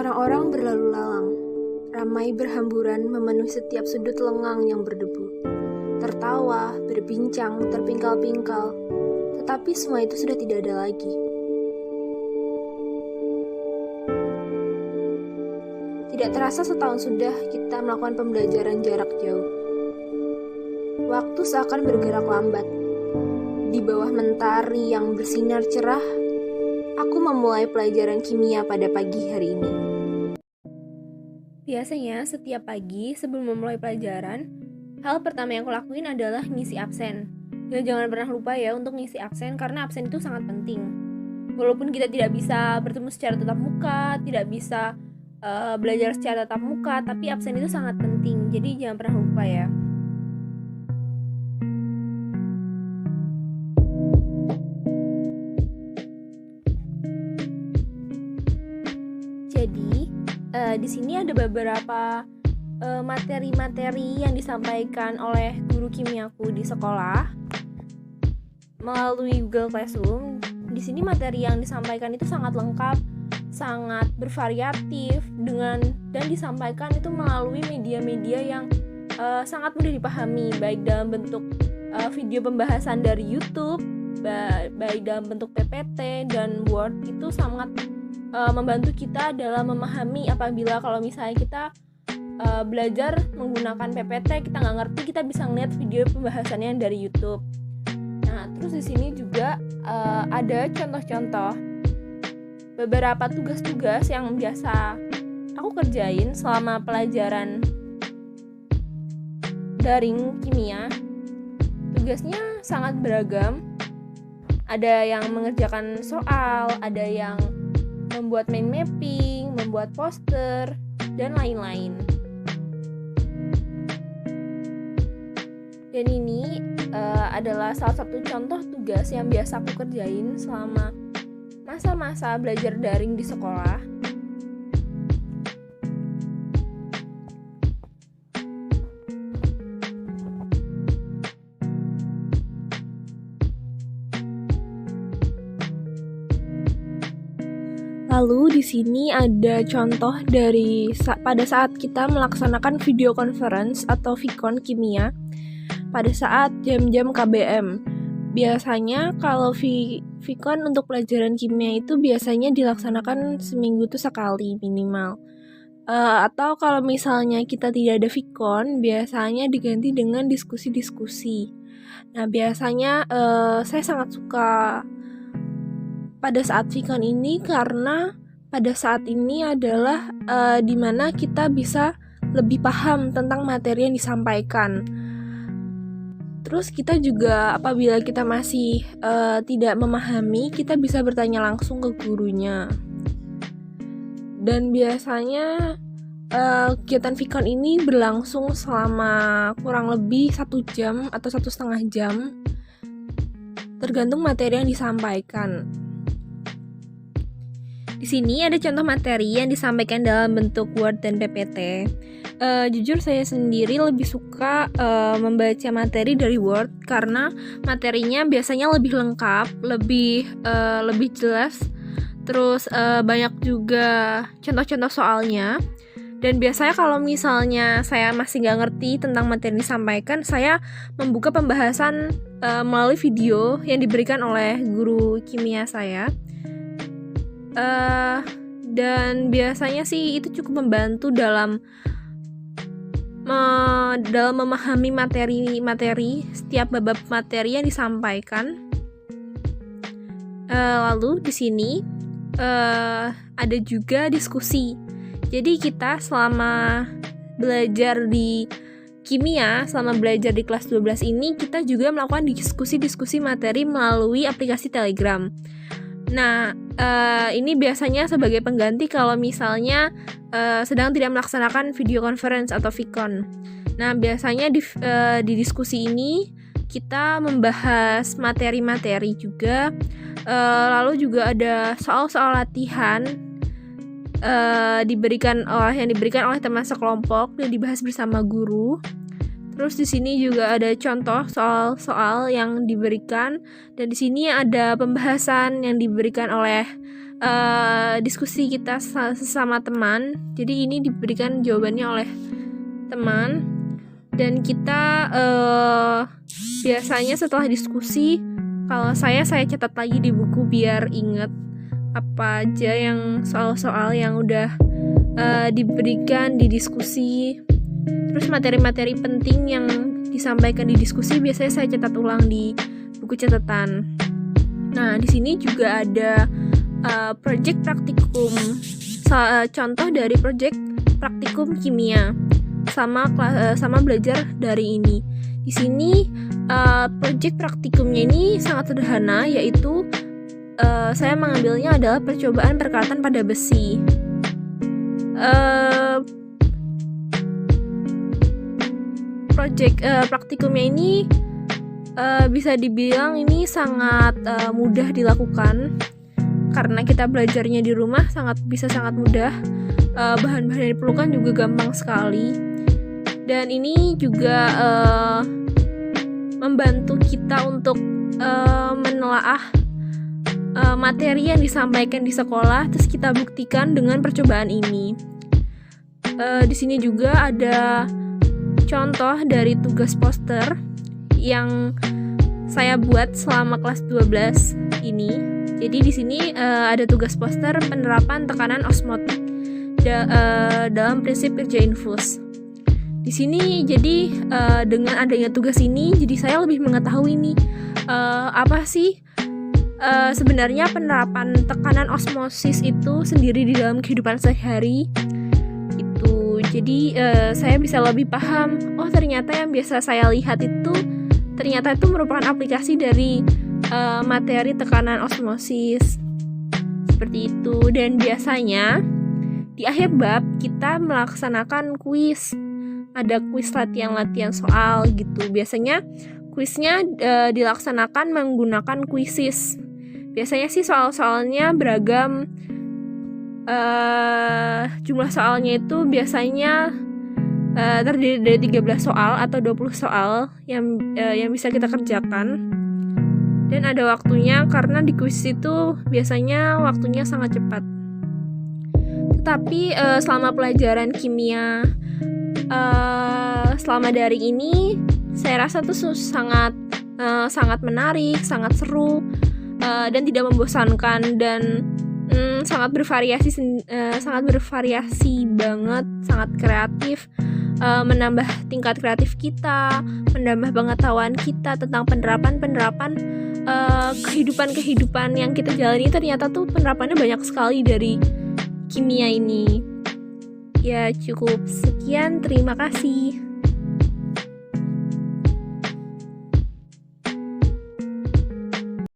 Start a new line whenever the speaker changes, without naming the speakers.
Orang-orang berlalu lalang, ramai berhamburan memenuhi setiap sudut lengang yang berdebu. Tertawa, berbincang, terpingkal-pingkal, tetapi semua itu sudah tidak ada lagi. Tidak terasa setahun sudah kita melakukan pembelajaran jarak jauh. Waktu seakan bergerak lambat. Di bawah mentari yang bersinar cerah, aku memulai pelajaran kimia pada pagi hari ini.
Biasanya setiap pagi sebelum memulai pelajaran, hal pertama yang aku lakuin adalah ngisi absen. Dan jangan pernah lupa ya untuk ngisi absen karena absen itu sangat penting. Walaupun kita tidak bisa bertemu secara tatap muka, tidak bisa belajar secara tatap muka, tapi absen itu sangat penting. Jadi jangan pernah lupa ya. Jadi di sini ada beberapa materi-materi yang disampaikan oleh guru kimiaku di sekolah melalui Google Classroom. Di sini materi yang disampaikan itu sangat lengkap, sangat bervariatif dan disampaikan itu melalui media-media yang sangat mudah dipahami, baik dalam bentuk video pembahasan dari YouTube, baik dalam bentuk PPT dan Word. Itu sangat membantu kita dalam memahami apabila kalau misalnya kita belajar menggunakan PPT kita nggak ngerti, kita bisa ngeliat video pembahasannya dari YouTube. Nah, terus di sini juga ada contoh-contoh beberapa tugas-tugas yang biasa aku kerjain selama pelajaran daring kimia. Tugasnya sangat beragam. Ada yang mengerjakan soal, ada yang membuat mind mapping, membuat poster, dan lain-lain. Dan ini adalah salah satu contoh tugas yang biasa aku kerjain selama masa-masa belajar daring di sekolah.
Lalu di sini ada contoh dari pada saat kita melaksanakan video conference atau VCon kimia pada saat jam-jam KBM. Biasanya kalau VCon untuk pelajaran kimia itu biasanya dilaksanakan seminggu itu sekali minimal. Atau kalau misalnya kita tidak ada VCon, biasanya diganti dengan diskusi-diskusi. Nah, biasanya saya sangat suka pada saat VCon ini karena pada saat ini adalah dimana kita bisa lebih paham tentang materi yang disampaikan. Terus kita juga apabila kita masih tidak memahami, kita bisa bertanya langsung ke gurunya. Dan biasanya kegiatan VCon ini berlangsung selama kurang lebih 1 jam atau 1,5 jam, tergantung materi yang disampaikan. Di sini ada contoh materi yang disampaikan dalam bentuk Word dan PPT. Jujur saya sendiri lebih suka membaca materi dari Word karena materinya biasanya lebih lengkap, lebih jelas. Terus banyak juga contoh-contoh soalnya. Dan biasanya kalau misalnya saya masih nggak ngerti tentang materi yang disampaikan, saya membuka pembahasan melalui video yang diberikan oleh guru kimia saya. Dan biasanya sih itu cukup membantu dalam memahami materi setiap bab materi yang disampaikan. Lalu di sini ada juga diskusi. Jadi kita selama belajar di kimia, selama belajar di kelas 12 ini, kita juga melakukan diskusi-diskusi materi melalui aplikasi Telegram. Nah, ini biasanya sebagai pengganti kalau misalnya sedang tidak melaksanakan video conference atau VCon. Nah, biasanya di diskusi ini kita membahas materi-materi juga. Lalu juga ada soal-soal latihan yang diberikan oleh teman sekelompok dan dibahas bersama guru. Terus di sini juga ada contoh soal-soal yang diberikan, dan di sini ada pembahasan yang diberikan oleh diskusi kita sesama teman. Jadi ini diberikan jawabannya oleh teman, dan kita biasanya setelah diskusi, kalau saya catat lagi di buku biar inget apa aja yang soal-soal yang udah diberikan di diskusi. Terus materi-materi penting yang disampaikan di diskusi biasanya saya catat ulang di buku catatan. Nah, di sini juga ada project praktikum, contoh dari project praktikum kimia sama belajar dari ini. Di sini project praktikumnya ini sangat sederhana, yaitu saya mengambilnya adalah percobaan perkalatan pada besi. Project praktikumnya ini bisa dibilang ini sangat mudah dilakukan karena kita belajarnya di rumah bisa sangat mudah. Bahan-bahan yang diperlukan juga gampang sekali, dan ini juga membantu kita untuk menelaah materi yang disampaikan di sekolah, terus kita buktikan dengan percobaan ini. Di sini juga ada contoh dari tugas poster yang saya buat selama kelas 12 ini. Jadi di sini ada tugas poster penerapan tekanan osmotik dalam prinsip kerja infus. Di sini jadi dengan adanya tugas ini, jadi saya lebih mengetahui nih apa sih sebenarnya penerapan tekanan osmosis itu sendiri di dalam kehidupan sehari. Jadi saya bisa lebih paham, oh ternyata yang biasa saya lihat itu ternyata itu merupakan aplikasi dari materi tekanan osmosis seperti itu. Dan biasanya di akhir bab kita melaksanakan kuis, ada kuis latihan soal gitu. Biasanya kuisnya dilaksanakan menggunakan Quizizz. Biasanya sih soal-soalnya beragam. Jumlah soalnya itu biasanya terdiri dari 13 soal atau 20 soal yang bisa kita kerjakan, dan ada waktunya karena di kuis itu biasanya waktunya sangat cepat. Tetapi selama pelajaran kimia selama daring ini saya rasa tuh sangat menarik, sangat seru, dan tidak membosankan, dan sangat bervariasi banget, sangat kreatif, menambah tingkat kreatif kita, menambah pengetahuan kita tentang penerapan kehidupan yang kita jalani. Ternyata tuh penerapannya banyak sekali dari kimia ini. Ya cukup sekian, terima kasih.